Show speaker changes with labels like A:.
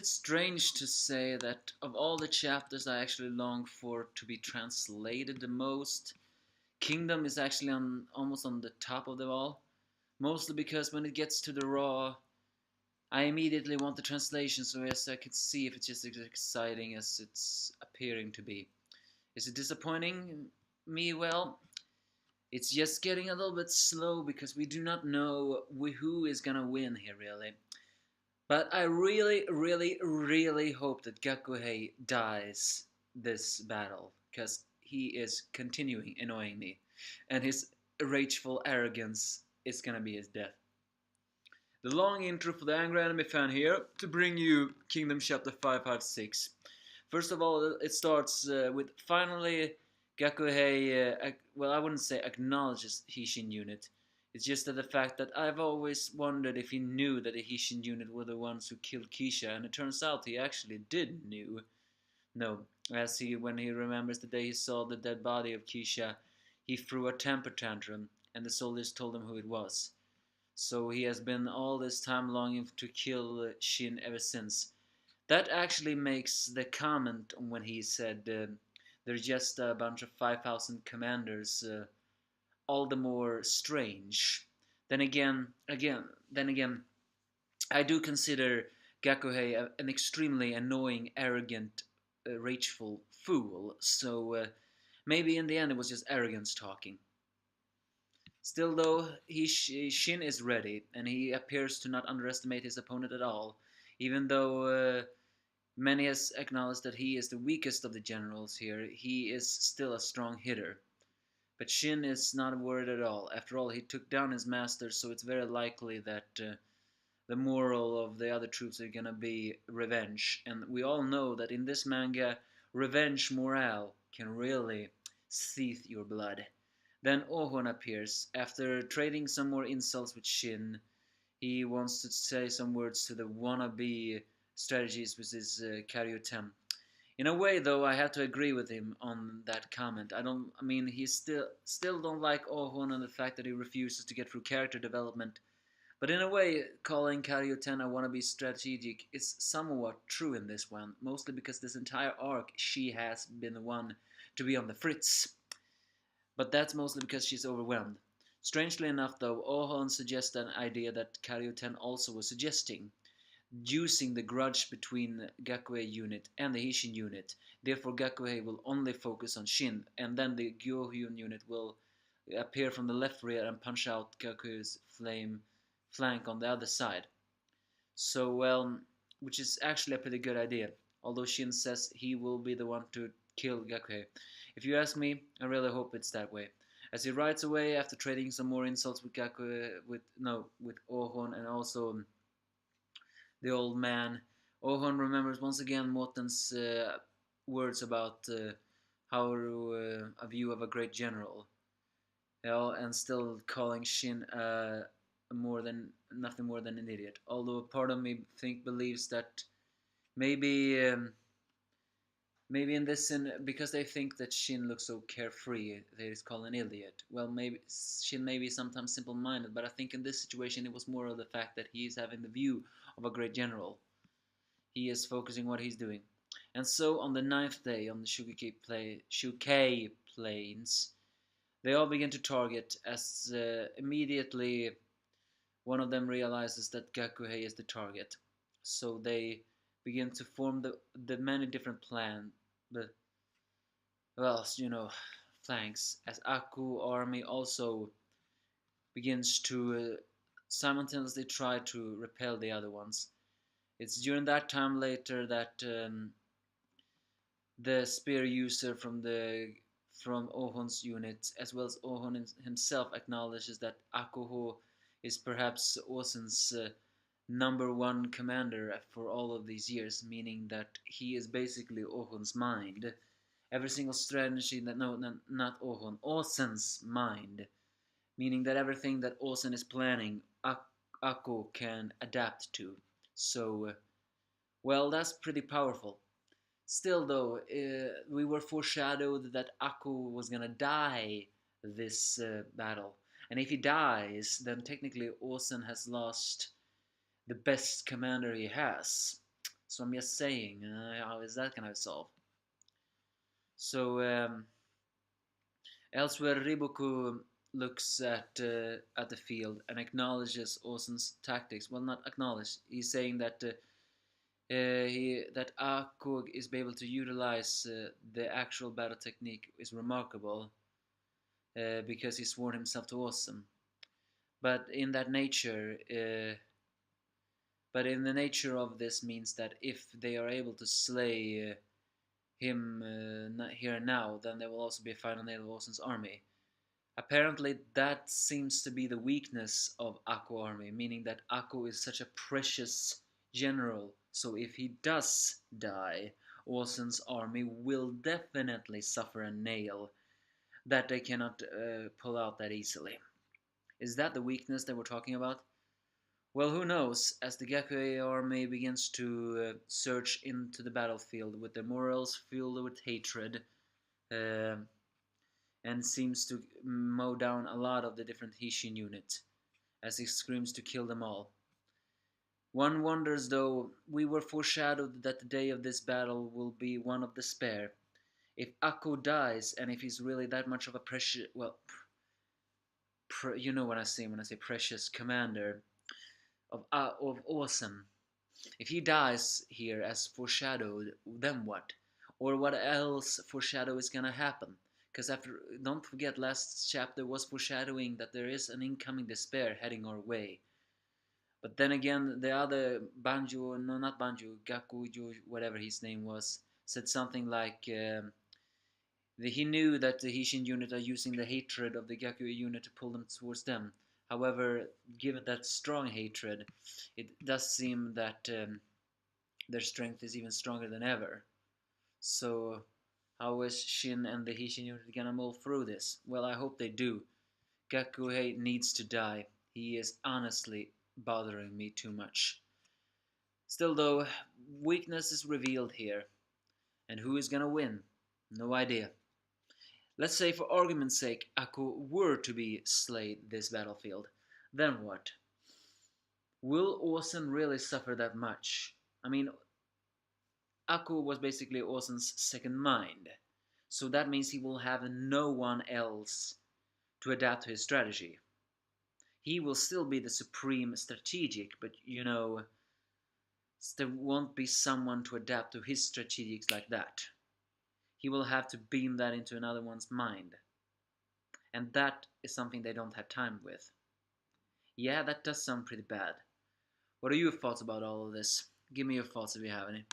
A: it strange to say that of all the chapters I actually long for to be translated the most, Kingdom is actually on almost on the top of them all? Mostly because when it gets to the raw, I immediately want the translation so as I could see if it's just as exciting as it's appearing to be. Is it disappointing me? Well, it's just getting a little bit slow because we do not know who is gonna win here, really. But I really, really, really hope that Gaku Ei dies this battle because he is continuing annoying me, and his rageful arrogance is gonna be his death. The long intro for the angry anime fan here to bring you Kingdom Chapter 556. First of all, it starts with finally Gakuhei, well, I wouldn't say acknowledges Hishin unit. It's just that the fact that I've always wondered if he knew that the Hishin unit were the ones who killed Kisha, and it turns out he actually did knew. No, when he remembers the day he saw the dead body of Kisha, he threw a temper tantrum, and the soldiers told him who it was. So he has been all this time longing to kill Shin ever since. That actually makes the comment when he said they're just a bunch of 5,000 commanders all the more strange. Then again, I do consider Gakuhei an extremely annoying, arrogant, rageful fool. So maybe in the end it was just arrogance talking. Still, though, Shin is ready, and he appears to not underestimate his opponent at all, even though many has acknowledged that he is the weakest of the generals here. He is still a strong hitter. But Shin is not worried at all. After all, he took down his master, so it's very likely that the moral of the other troops are gonna be revenge. And we all know that in this manga, revenge morale can really seethe your blood. Then Ouhon appears. After trading some more insults with Shin, he wants to say some words to the wannabe strategies with his Karyutem. In a way, though, I have to agree with him on that comment. I mean, he still don't like Ouhon and the fact that he refuses to get through character development. But in a way, calling Karyutem a wannabe strategic is somewhat true in this one, mostly because this entire arc she has been the one to be on the fritz. But that's mostly because she's overwhelmed. Strangely enough, though, Ouhon suggests an idea that Karyutem also was suggesting, using the grudge between Gaku Ei unit and the Hishin unit. Therefore, Gaku Ei will only focus on Shin, and then the Gyohyun unit will appear from the left rear and punch out Gaku's flame flank on the other side. So, well, which is actually a pretty good idea, although Shin says he will be the one to kill Gaku Ei. If you ask me, I really hope it's that way. As he rides away after trading some more insults with with Ouhon and also the old man, Ouhon remembers once again Morten's words about how a view of a great general, you know, and still calling Shin more than nothing more than an idiot. Although a part of me believes that maybe. Maybe in this scene, because they think that Shin looks so carefree, they just call an idiot. Well, maybe Shin may be sometimes simple-minded, but I think in this situation it was more of the fact that he is having the view of a great general. He is focusing what he's doing. And so on the ninth day on the Shukai plains, they all begin to target as immediately one of them realizes that Gakuhei is the target. So they begin to form the many different plans, the well, flanks, as Aku army also begins to simultaneously try to repel the other ones. It's during that time later that the spear user from Ouhon's unit, as well as Ouhon himself, acknowledges that Akuho is perhaps Ousens' number one commander for all of these years, meaning that he is basically Ouhon's mind. Every single strategy that, no, not Ouhon, Ousen's mind, meaning that everything that Ousen is planning, Akko can adapt to. So, well, that's pretty powerful. Still, though, we were foreshadowed that Akko was gonna die this battle. And if he dies, then technically Ousen has lost the best commander he has. So I'm just saying, how is that gonna solve? So elsewhere, Riboku looks at the field and acknowledges Ousen's tactics. Well, not acknowledge. He's saying that that Akog is able to utilize the actual battle technique is remarkable because he sworn himself to Ousen. But in that nature, but in the nature of this means that if they are able to slay him here and now, then there will also be a final nail of Ousen's army. Apparently, that seems to be the weakness of Akko army, meaning that Akko is such a precious general. So if he does die, Ousen's army will definitely suffer a nail that they cannot pull out that easily. Is that the weakness that we're talking about? Well, who knows, as the Gaku Ei army begins to surge into the battlefield with their morals filled with hatred, uh, and seems to mow down a lot of the different Hishin units as he screams to kill them all. One wonders though, we were foreshadowed that the day of this battle will be one of despair. If Akko dies, and if he's really that much of a precious, well, you know what I say when I say precious commander of Awesome. If he dies here as foreshadowed, then what? Or what else foreshadow is gonna happen? Because after, don't forget, last chapter was foreshadowing that there is an incoming despair heading our way. But then again, the other Banjo, no, not Banjo, Gaku, whatever his name was, said something like he knew that the Hishin unit are using the hatred of the Gaku unit to pull them towards them. However, given that strong hatred, it does seem that their strength is even stronger than ever. So, how is Shin and the Hishin unit gonna mull through this? Well, I hope they do. Gaku Ei needs to die. He is honestly bothering me too much. Still, though, weakness is revealed here. And who is gonna win? No idea. Let's say, for argument's sake, Aku were to be slayed this battlefield. Then what? Will Ousen really suffer that much? I mean, Aku was basically Ousen's second mind. So that means he will have no one else to adapt to his strategy. He will still be the supreme strategic, but there won't be someone to adapt to his strategics like that. He will have to beam that into another one's mind. And that is something they don't have time with. Yeah, that does sound pretty bad. What are your thoughts about all of this? Give me your thoughts if you have any.